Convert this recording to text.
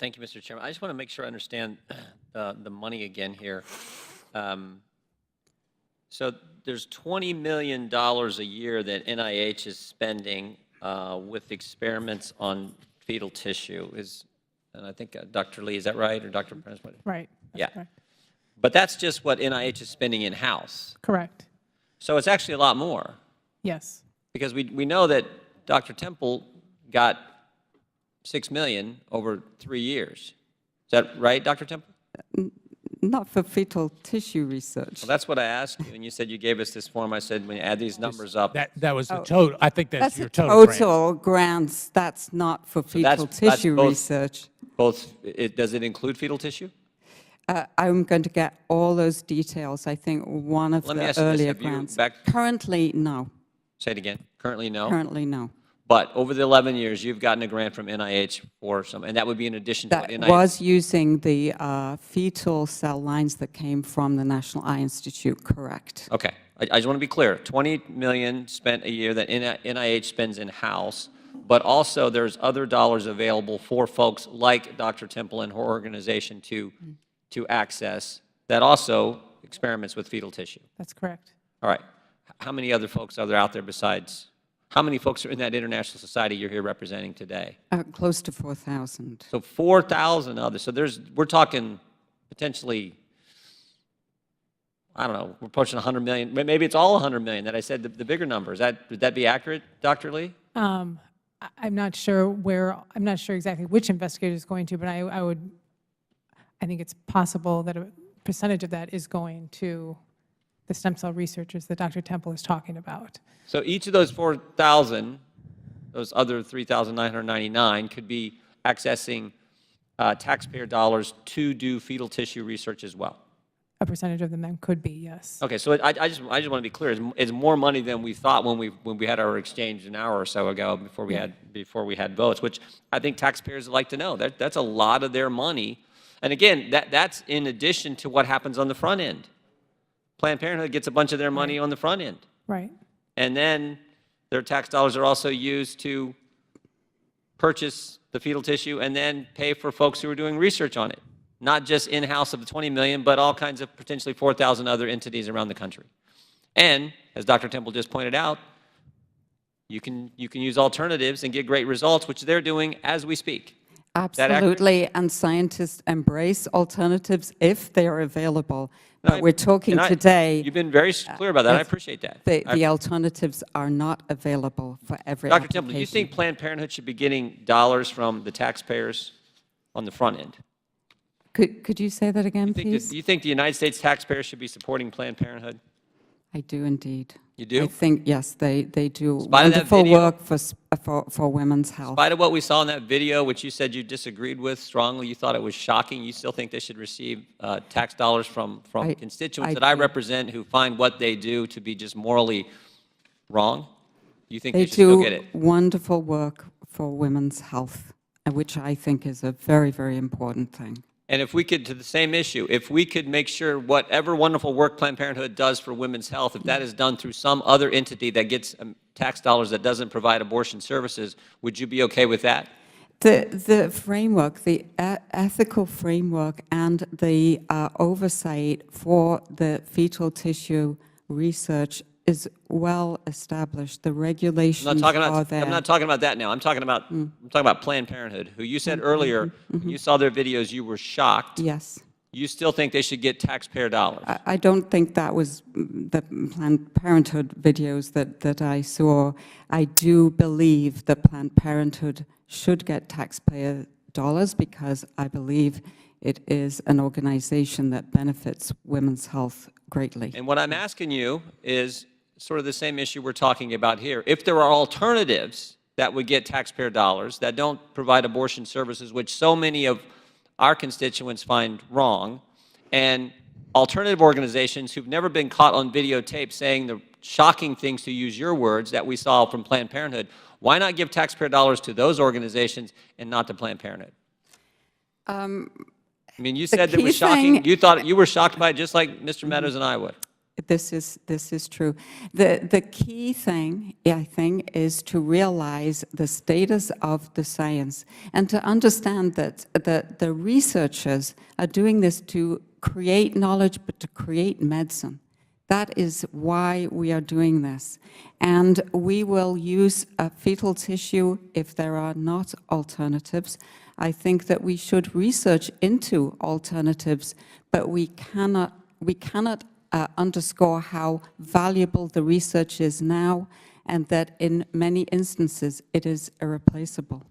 Thank you, Mr. Chairman. I just want to make sure I understand the money again here. So there's $20 million a year that NIH is spending with experiments on fetal tissue. And I think Dr. Lee, is that right, or Dr. Prince? Right. Yeah. Correct. But that's just what NIH is spending in-house. Correct. So it's actually a lot more. Yes. Because we know that Dr. Temple got $6 million over 3 years. Is that right, Dr. Temple? Not for fetal tissue research. Well, that's what I asked you, and you said you gave us this form. I said, when you add these numbers up. That was the total. I think that's your total total grants. That's not for fetal tissue research. Does it include fetal tissue? I'm going to get all those details. I think one of the earlier grants. Currently, no. Say it again. Currently, no? Currently, no. But over the 11 years, you've gotten a grant from NIH for some, and that would be in addition to what NIH. That was using the fetal cell lines that came from the National Eye Institute, correct. Okay. I just want to be clear. $20 million spent a year that NIH spends in-house, but also there's other dollars available for folks like Dr. Temple and her organization to access that also experiments with fetal tissue. That's correct. All right. How many other folks are there out there besides? How many folks are in that international society you're here representing today? Close to 4,000. So 4,000 others. So we're talking potentially, I don't know, we're pushing 100 million. Maybe it's all 100 million that I said, the bigger number. Would that be accurate, Dr. Lee? I'm not sure I'm not sure exactly which investigator is going to, but I think it's possible that a percentage of that is going to the stem cell researchers that Dr. Temple is talking about. So each of those 4,000, those other 3,999, could be accessing taxpayer dollars to do fetal tissue research as well. A percentage of them then could be, yes. Okay, so I just want to be clear. It's more money than we thought when we had our exchange an hour or so ago before we had votes, which I think taxpayers would like to know. That's a lot of their money, and again, that's in addition to what happens on the front end. Planned Parenthood gets a bunch of their money on the front end. Right. And then their tax dollars are also used to purchase the fetal tissue and then pay for folks who are doing research on it. Not just in-house of the 20 million, but all kinds of potentially 4,000 other entities around the country. And, as Dr. Temple just pointed out, you can use alternatives and get great results, which they're doing as we speak. Absolutely, and scientists embrace alternatives if they are available. But we're talking today. You've been very clear about that. I appreciate that. The alternatives are not available for every Dr. application. Temple, do you think Planned Parenthood should be getting dollars from the taxpayers on the front end? Could you say that again, please? Do you think the United States taxpayers should be supporting Planned Parenthood? I do indeed. You do? I think, yes, they do wonderful work for women's health. In spite of what we saw in that video, which you said you disagreed with strongly, you thought it was shocking, you still think they should receive tax dollars from constituents that I represent who find what they do to be just morally wrong? You think they should still get it? They do wonderful work for women's health, which I think is a very, very important thing. And if we could, to the same issue, if we could make sure whatever wonderful work Planned Parenthood does for women's health, if that is done through some other entity that gets tax dollars that doesn't provide abortion services, would you be okay with that? The framework, the ethical framework and the oversight for the fetal tissue research is well established. The regulations are there. I'm not talking about that now. I'm talking about Planned Parenthood, who you said earlier, when you saw their videos, you were shocked. Yes. You still think they should get taxpayer dollars? I don't think that was the Planned Parenthood videos that I saw. I do believe that Planned Parenthood should get taxpayer dollars because I believe it is an organization that benefits women's health greatly. And what I'm asking you is sort of the same issue we're talking about here. If there are alternatives that would get taxpayer dollars that don't provide abortion services, which so many of our constituents find wrong, and alternative organizations who've never been caught on videotape saying the shocking things, to use your words, that we saw from Planned Parenthood, why not give taxpayer dollars to those organizations and not to Planned Parenthood? I mean, you said that was shocking. You thought you were shocked by it just like Mr. Meadows and I would. This is true. The key thing, I think, is to realize the status of the science and to understand that the researchers are doing this to create knowledge, but to create medicine. That is why we are doing this. And we will use fetal tissue if there are not alternatives. I think that we should research into alternatives, but we cannot underscore how valuable the research is now, and that in many instances it is irreplaceable.